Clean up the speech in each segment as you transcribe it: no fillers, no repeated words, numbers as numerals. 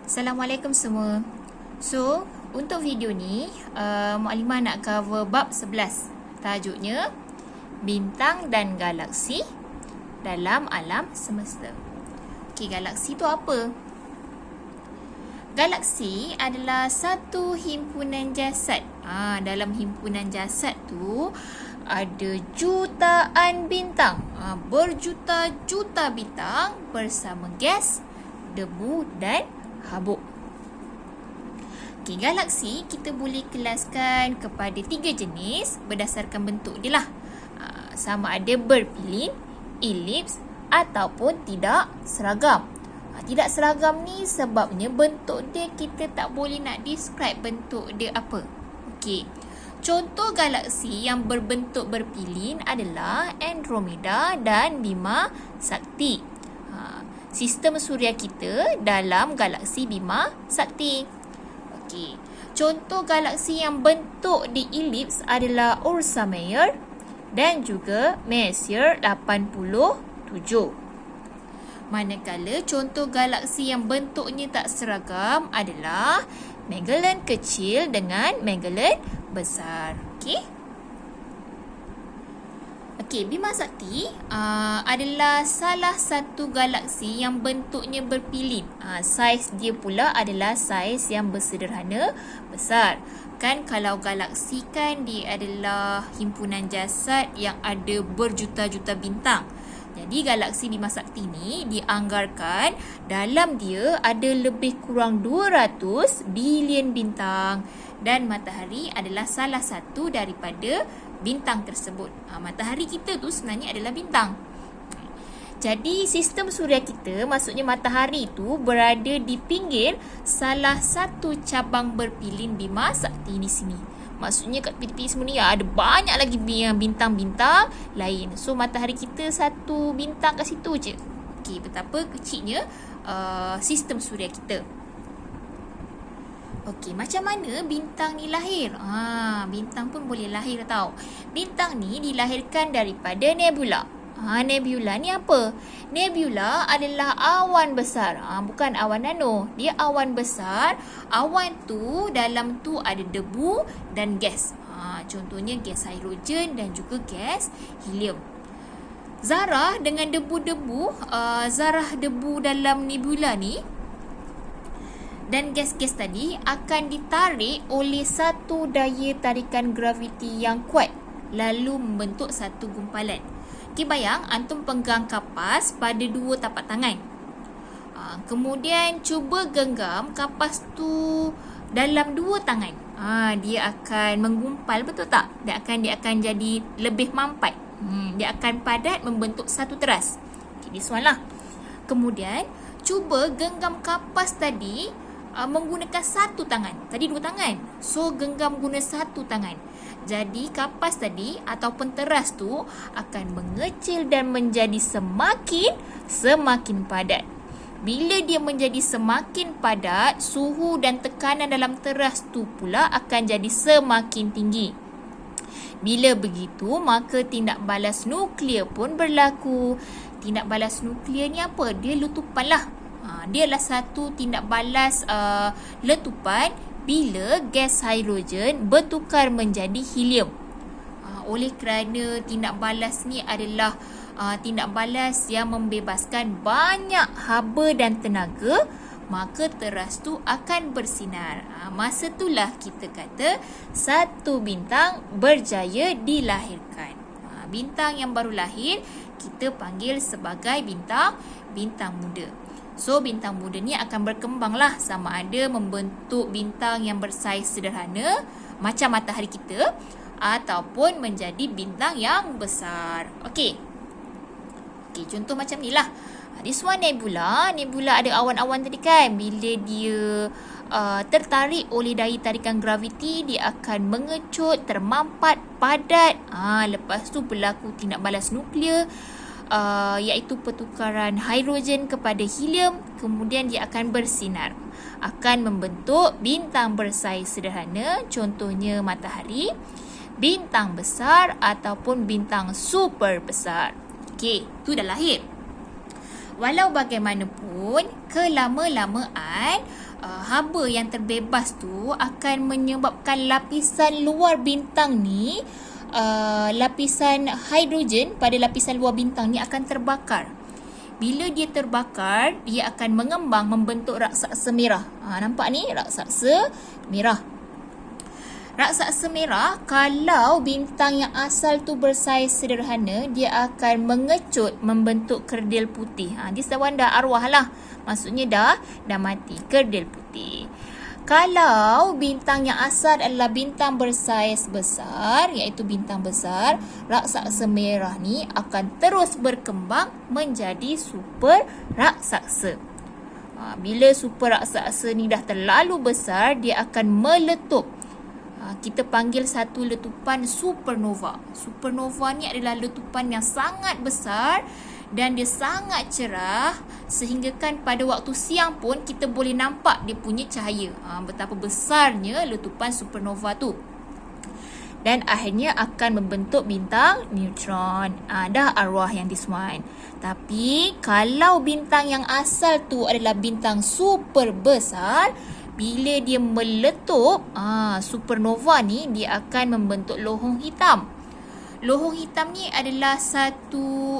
Assalamualaikum semua. So, untuk video ni, Mukadimah nak cover bab 11. Tajuknya, Bintang dan Galaksi dalam Alam Semesta. Okey, galaksi tu apa? Galaksi adalah satu himpunan jasad. Dalam himpunan jasad tu, ada jutaan bintang. Berjuta-juta bintang bersama gas, debu dan habuk. Okey, galaksi kita boleh kelaskan kepada 3 jenis berdasarkan bentuk dia lah. Sama ada berpilin, elips ataupun tidak seragam. Tidak seragam ni sebabnya bentuk dia kita tak boleh nak describe bentuk dia apa. Okey. Contoh galaksi yang berbentuk berpilin adalah Andromeda dan Bima Sakti. Sistem suria kita dalam galaksi Bima Sakti. Okey. Contoh galaksi yang bentuk di elips adalah Ursa Major dan juga Messier 87. Manakala contoh galaksi yang bentuknya tak seragam adalah Magellan kecil dengan Magellan besar. Okey. Okey, Bima Sakti adalah salah satu galaksi yang bentuknya berpilin. Saiz dia pula adalah saiz yang bersederhana besar. Kan kalau galaksi kan dia adalah himpunan jasad yang ada berjuta-juta bintang. Jadi galaksi Bima Sakti ni dianggarkan dalam dia ada lebih kurang 200 bilion bintang dan matahari adalah salah satu daripada bintang tersebut. Matahari kita tu sebenarnya adalah bintang. Jadi sistem suria kita, maksudnya matahari tu berada di pinggir salah satu cabang berpilin Bima Sakti di sini. Maksudnya kat tepi-tepi semua ni ada banyak lagi bintang-bintang lain. So matahari kita satu bintang kat situ je. Okey, betapa kecilnya sistem suria kita. Okey, macam mana bintang ni lahir? Bintang pun boleh lahir tau. Bintang ni dilahirkan daripada nebula. Nebula ni apa? Nebula adalah awan besar. Bukan awan nano. Dia awan besar. Awan tu, dalam tu ada debu dan gas. Contohnya gas hidrogen dan juga gas helium. Zarah dengan debu-debu, zarah debu dalam nebula ni dan gas-gas tadi akan ditarik oleh satu daya tarikan graviti yang kuat lalu membentuk satu gumpalan. Okey, bayang antum pegang kapas pada dua tapak tangan. Kemudian cuba genggam kapas tu dalam dua tangan. Dia akan menggumpal, betul tak? Dia akan jadi lebih mampat. Dia akan padat membentuk satu teras. Okey, this one lah. Kemudian cuba genggam kapas tadi menggunakan satu tangan. Tadi dua tangan. So, genggam guna satu tangan. Jadi, kapas tadi ataupun teras tu akan mengecil dan menjadi semakin padat. Bila dia menjadi semakin padat, suhu dan tekanan dalam teras tu pula akan jadi semakin tinggi. Bila begitu, maka tindak balas nuklear pun berlaku. Tindak balas nuklear ni apa? Dia letupan lah. Dia adalah satu tindak balas letupan bila gas hidrogen bertukar menjadi helium. Oleh kerana tindak balas ni adalah tindak balas yang membebaskan banyak haba dan tenaga, maka teras tu akan bersinar. Masa itulah kita kata satu bintang berjaya dilahirkan. Bintang yang baru lahir kita panggil sebagai bintang muda. So, bintang muda ni akan berkembang lah sama ada membentuk bintang yang bersaiz sederhana macam matahari kita ataupun menjadi bintang yang besar. Okey, contoh macam ni lah. This one nebula. Nebula ada awan-awan tadi kan. Bila dia tertarik oleh daya tarikan graviti, dia akan mengecut, termampat, padat. Lepas tu berlaku tindak balas nuklear, iaitu pertukaran hidrogen kepada helium. Kemudian dia akan bersinar, akan membentuk bintang bersaiz sederhana, contohnya matahari, bintang besar ataupun bintang super besar. Okey, tu dah lahir. Walau bagaimanapun, kelama-lamaan haba yang terbebas tu akan menyebabkan lapisan luar bintang ni, lapisan hidrogen pada lapisan luar bintang ni akan terbakar. Bila dia terbakar, dia akan mengembang membentuk raksasa merah. Nampak ni raksasa merah. Raksasa merah, kalau bintang yang asal tu bersaiz sederhana, dia akan mengecut membentuk kerdil putih. Dia setawan dah arwah lah. Maksudnya dah mati, kerdil putih. Kalau bintang yang asal adalah bintang bersaiz besar, iaitu bintang besar, raksasa merah ni akan terus berkembang menjadi super raksasa. Bila super raksasa ni dah terlalu besar, dia akan meletup. Kita panggil satu letupan supernova. Supernova ni adalah letupan yang sangat besar dan dia sangat cerah sehinggakan pada waktu siang pun kita boleh nampak dia punya cahaya. Betapa besarnya letupan supernova tu. Dan akhirnya akan membentuk bintang neutron. Dah arwah yang this one. Tapi kalau bintang yang asal tu adalah bintang super besar, bila dia meletup, supernova ni dia akan membentuk lohong hitam. Lohong hitam ni adalah satu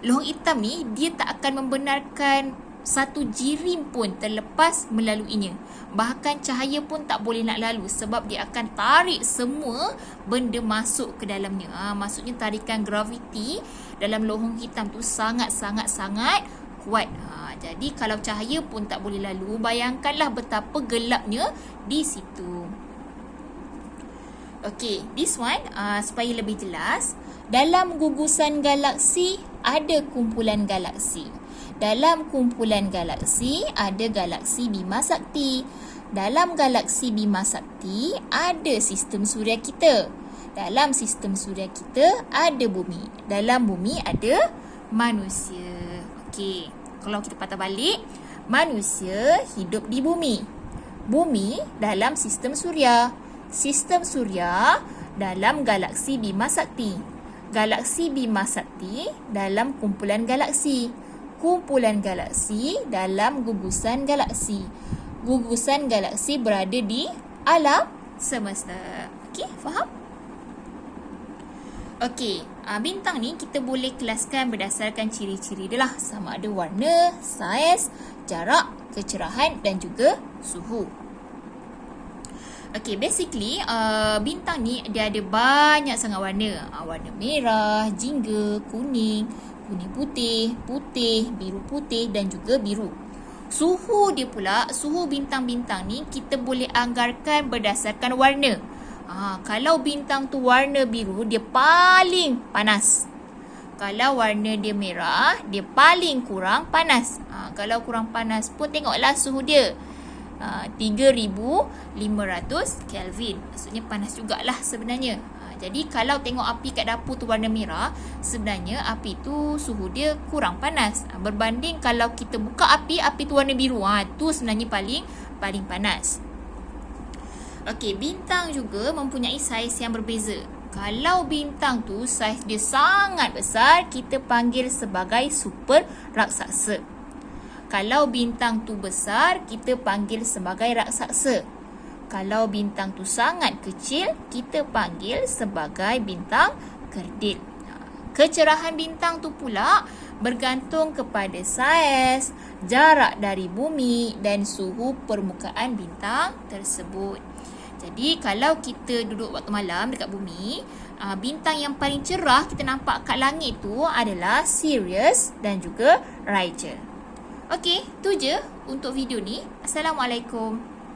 lohong hitam ni dia tak akan membenarkan satu jirim pun terlepas melaluinya. Bahkan cahaya pun tak boleh nak lalu sebab dia akan tarik semua benda masuk ke dalamnya. Maksudnya tarikan graviti dalam lohong hitam tu sangat-sangat kuat. Jadi kalau cahaya pun tak boleh lalu, bayangkanlah betapa gelapnya di situ. Okey, this one supaya lebih jelas. Dalam gugusan galaksi ada kumpulan galaksi. Dalam kumpulan galaksi ada galaksi Bima Sakti. Dalam galaksi Bima Sakti ada sistem suria kita. Dalam sistem suria kita ada bumi. Dalam bumi ada manusia. Okey, kalau kita patah balik, manusia hidup di bumi. Bumi dalam sistem suria. Sistem suria dalam galaksi Bima Sakti. Galaksi Bima Sakti dalam kumpulan galaksi. Kumpulan galaksi dalam gugusan galaksi. Gugusan galaksi berada di alam semesta. Okey, faham? Okey, bintang ni kita boleh kelaskan berdasarkan ciri-ciri dia lah. Sama ada warna, saiz, jarak, kecerahan dan juga suhu. Okay, basically bintang ni dia ada banyak sangat warna. Warna merah, jingga, kuning, kuning putih, putih, biru putih dan juga biru. Suhu dia pula, suhu bintang-bintang ni kita boleh anggarkan berdasarkan warna. Kalau bintang tu warna biru, dia paling panas. Kalau warna dia merah, dia paling kurang panas. Kalau kurang panas pun tengoklah suhu dia. 3,500 Kelvin. Maksudnya panas jugalah sebenarnya. Jadi kalau tengok api kat dapur tu warna merah, sebenarnya api tu suhu dia kurang panas. Berbanding kalau kita buka api tu warna biru. Tu sebenarnya paling panas. Okey, bintang juga mempunyai saiz yang berbeza. Kalau bintang tu saiz dia sangat besar, kita panggil sebagai super raksasa. Kalau bintang tu besar, kita panggil sebagai raksasa. Kalau bintang tu sangat kecil, kita panggil sebagai bintang kerdil. Kecerahan bintang tu pula bergantung kepada saiz, jarak dari bumi dan suhu permukaan bintang tersebut. Jadi kalau kita duduk waktu malam dekat bumi, bintang yang paling cerah kita nampak kat langit tu adalah Sirius dan juga Rigel. Okey, tu je untuk video ni. Assalamualaikum.